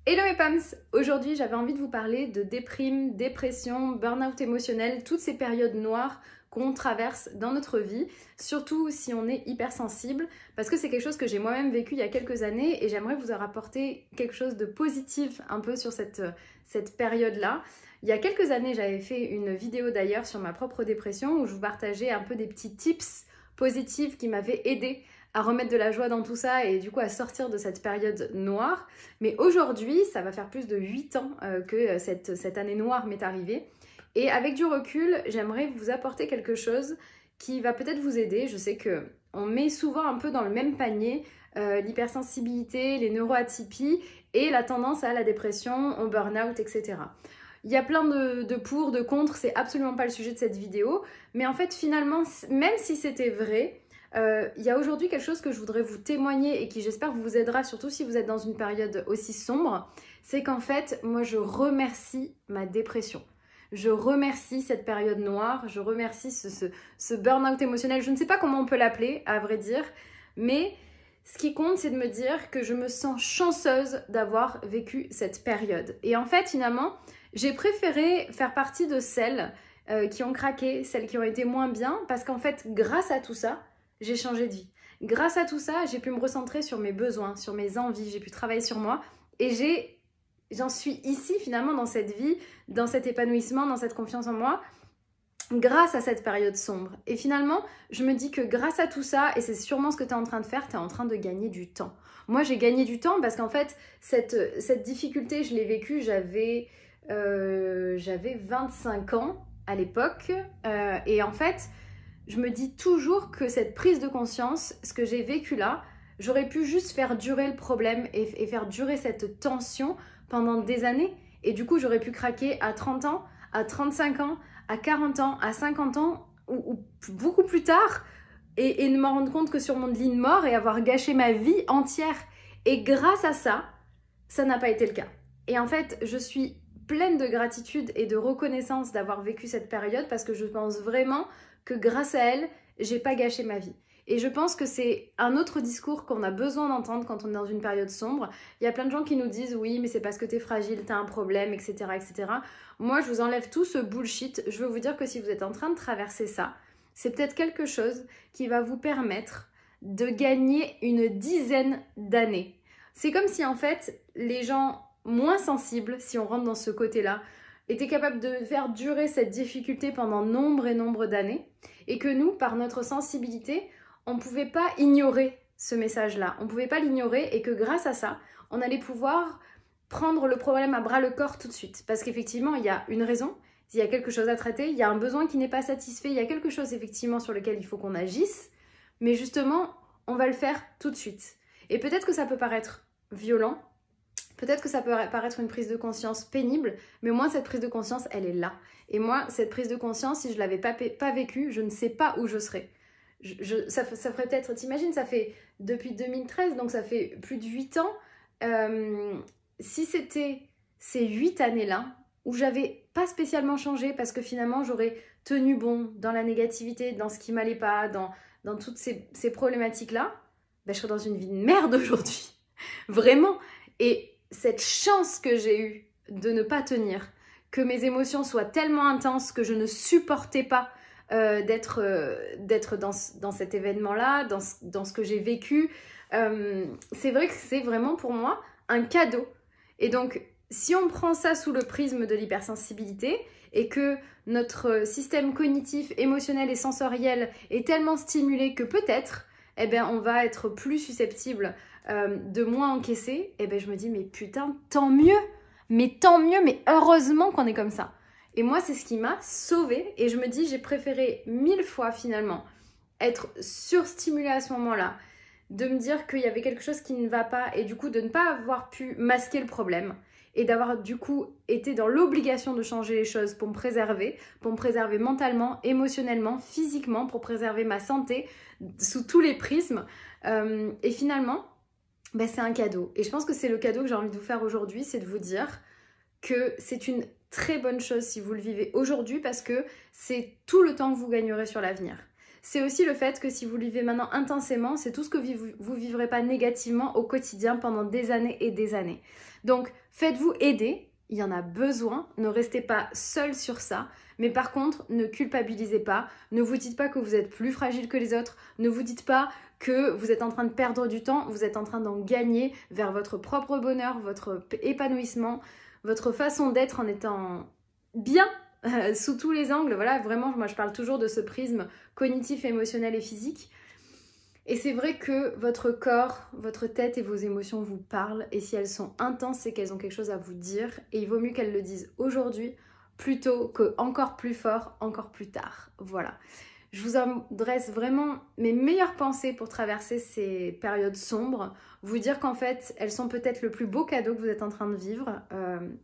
Hello mes Pams! Aujourd'hui j'avais envie de vous parler de déprime, dépression, burn-out émotionnel, toutes ces périodes noires qu'on traverse dans notre vie, surtout si on est hypersensible, parce que c'est quelque chose que j'ai moi-même vécu il y a quelques années et j'aimerais vous rapporter quelque chose de positif un peu sur cette période-là. Il y a quelques années j'avais fait une vidéo d'ailleurs sur ma propre dépression où je vous partageais un peu des petits tips positifs qui m'avaient aidé à remettre de la joie dans tout ça et du coup à sortir de cette période noire. Mais aujourd'hui, ça va faire plus de 8 ans que cette année noire m'est arrivée. Et avec du recul, j'aimerais vous apporter quelque chose qui va peut-être vous aider. Je sais qu'on met souvent un peu dans le même panier l'hypersensibilité, les neuroatypies et la tendance à la dépression, au burn-out, etc. Il y a plein de pour, de contre, c'est absolument pas le sujet de cette vidéo. Mais en fait, finalement, même si c'était vrai, il y a aujourd'hui quelque chose que je voudrais vous témoigner et qui j'espère vous aidera, surtout si vous êtes dans une période aussi sombre, c'est qu'en fait, moi je remercie ma dépression. Je remercie cette période noire, je remercie ce burn-out émotionnel, je ne sais pas comment on peut l'appeler, à vrai dire, mais ce qui compte, c'est de me dire que je me sens chanceuse d'avoir vécu cette période. Et en fait, finalement, j'ai préféré faire partie de celles qui ont craqué, celles qui ont été moins bien, parce qu'en fait, grâce à tout ça, j'ai changé de vie. Grâce à tout ça, j'ai pu me recentrer sur mes besoins, sur mes envies, j'ai pu travailler sur moi et j'en suis ici finalement dans cette vie, dans cet épanouissement, dans cette confiance en moi, grâce à cette période sombre. Et finalement, je me dis que grâce à tout ça, et c'est sûrement ce que tu es en train de faire, tu es en train de gagner du temps. Moi, j'ai gagné du temps parce qu'en fait, cette difficulté, je l'ai vécue, j'avais 25 ans à l'époque. Et en fait, je me dis toujours que cette prise de conscience, ce que j'ai vécu là, j'aurais pu juste faire durer le problème et faire durer cette tension pendant des années. Et du coup, j'aurais pu craquer à 30 ans, à 35 ans, à 40 ans, à 50 ans ou beaucoup plus tard et ne me rendre compte que sur mon lit de mort et avoir gâché ma vie entière. Et grâce à ça, ça n'a pas été le cas. Et en fait, je suis pleine de gratitude et de reconnaissance d'avoir vécu cette période parce que je pense vraiment que grâce à elle, j'ai pas gâché ma vie. Et je pense que c'est un autre discours qu'on a besoin d'entendre quand on est dans une période sombre. Il y a plein de gens qui nous disent oui, mais c'est parce que t'es fragile, t'as un problème, etc., etc. Moi, je vous enlève tout ce bullshit. Je veux vous dire que si vous êtes en train de traverser ça, c'est peut-être quelque chose qui va vous permettre de gagner une dizaine d'années. C'est comme si en fait, les gens moins sensibles, si on rentre dans ce côté-là, étaient capables de faire durer cette difficulté pendant nombre et nombre d'années et que nous, par notre sensibilité, on ne pouvait pas ignorer ce message-là. On ne pouvait pas l'ignorer et que grâce à ça, on allait pouvoir prendre le problème à bras le corps tout de suite. Parce qu'effectivement, il y a une raison, il y a quelque chose à traiter, il y a un besoin qui n'est pas satisfait, il y a quelque chose effectivement sur lequel il faut qu'on agisse, mais justement, on va le faire tout de suite. Et peut-être que ça peut paraître violent, peut-être que ça peut paraître une prise de conscience pénible, mais au moins cette prise de conscience, elle est là. Et moi, cette prise de conscience, si je ne l'avais pas vécue, je ne sais pas où je serais. Ça ferait peut-être, t'imagines, ça fait depuis 2013, donc ça fait plus de 8 ans. Si c'était ces 8 années-là, où j'avais pas spécialement changé, parce que finalement, j'aurais tenu bon dans la négativité, dans ce qui m'allait pas, dans toutes ces problématiques-là, ben, je serais dans une vie de merde aujourd'hui. Vraiment. Et cette chance que j'ai eue de ne pas tenir, que mes émotions soient tellement intenses que je ne supportais pas d'être dans cet événement-là, dans ce que j'ai vécu. C'est vrai que c'est vraiment pour moi un cadeau. Et donc, si on prend ça sous le prisme de l'hypersensibilité et que notre système cognitif, émotionnel et sensoriel est tellement stimulé que peut-être, eh ben, on va être plus susceptible de moins encaisser, et ben je me dis mais putain, tant mieux, mais heureusement qu'on est comme ça. Et moi, c'est ce qui m'a sauvée, et je me dis, j'ai préféré 1000 fois finalement être surstimulée à ce moment-là, de me dire qu'il y avait quelque chose qui ne va pas, et du coup de ne pas avoir pu masquer le problème, et d'avoir du coup été dans l'obligation de changer les choses pour me préserver mentalement, émotionnellement, physiquement, pour préserver ma santé sous tous les prismes. Et finalement, ben, c'est un cadeau. Et je pense que c'est le cadeau que j'ai envie de vous faire aujourd'hui, c'est de vous dire que c'est une très bonne chose si vous le vivez aujourd'hui parce que c'est tout le temps que vous gagnerez sur l'avenir. c'est aussi le fait que si vous le vivez maintenant intensément, c'est tout ce que vous vivrez pas négativement au quotidien pendant des années et des années. Donc, faites-vous aider. Il y en a besoin, ne restez pas seul sur ça, mais par contre, ne culpabilisez pas, ne vous dites pas que vous êtes plus fragile que les autres, ne vous dites pas que vous êtes en train de perdre du temps, vous êtes en train d'en gagner vers votre propre bonheur, votre épanouissement, votre façon d'être en étant bien sous tous les angles. Voilà, vraiment, moi je parle toujours de ce prisme cognitif, émotionnel et physique. Et c'est vrai que votre corps, votre tête et vos émotions vous parlent. Et si elles sont intenses, c'est qu'elles ont quelque chose à vous dire. Et il vaut mieux qu'elles le disent aujourd'hui plutôt que encore plus fort, encore plus tard. Voilà. Je vous adresse vraiment mes meilleures pensées pour traverser ces périodes sombres. Vous dire qu'en fait, elles sont peut-être le plus beau cadeau que vous êtes en train de vivre.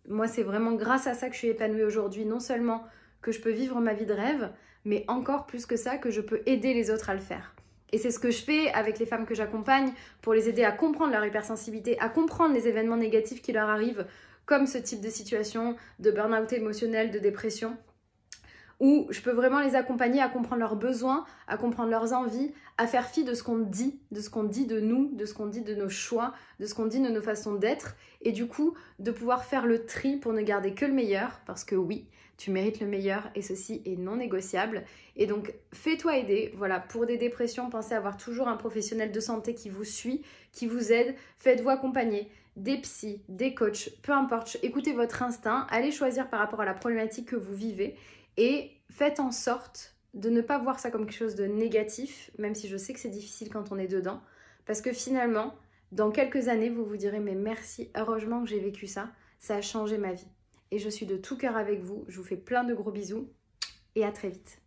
Moi, c'est vraiment grâce à ça que je suis épanouie aujourd'hui. Non seulement que je peux vivre ma vie de rêve, mais encore plus que ça, que je peux aider les autres à le faire. Et c'est ce que je fais avec les femmes que j'accompagne pour les aider à comprendre leur hypersensibilité, à comprendre les événements négatifs qui leur arrivent, comme ce type de situation de burn-out émotionnel, de dépression, où je peux vraiment les accompagner à comprendre leurs besoins, à comprendre leurs envies, à faire fi de ce qu'on dit, de ce qu'on dit de nous, de ce qu'on dit de nos choix, de ce qu'on dit de nos façons d'être, et du coup de pouvoir faire le tri pour ne garder que le meilleur, parce que oui, tu mérites le meilleur et ceci est non négociable. Et donc fais-toi aider, voilà, pour des dépressions, pensez avoir toujours un professionnel de santé qui vous suit, qui vous aide, faites-vous accompagner. Des psys, des coachs, peu importe, écoutez votre instinct, allez choisir par rapport à la problématique que vous vivez et faites en sorte de ne pas voir ça comme quelque chose de négatif, même si je sais que c'est difficile quand on est dedans, parce que finalement, dans quelques années, vous vous direz « mais merci, heureusement que j'ai vécu ça, ça a changé ma vie ». Et je suis de tout cœur avec vous, je vous fais plein de gros bisous et à très vite.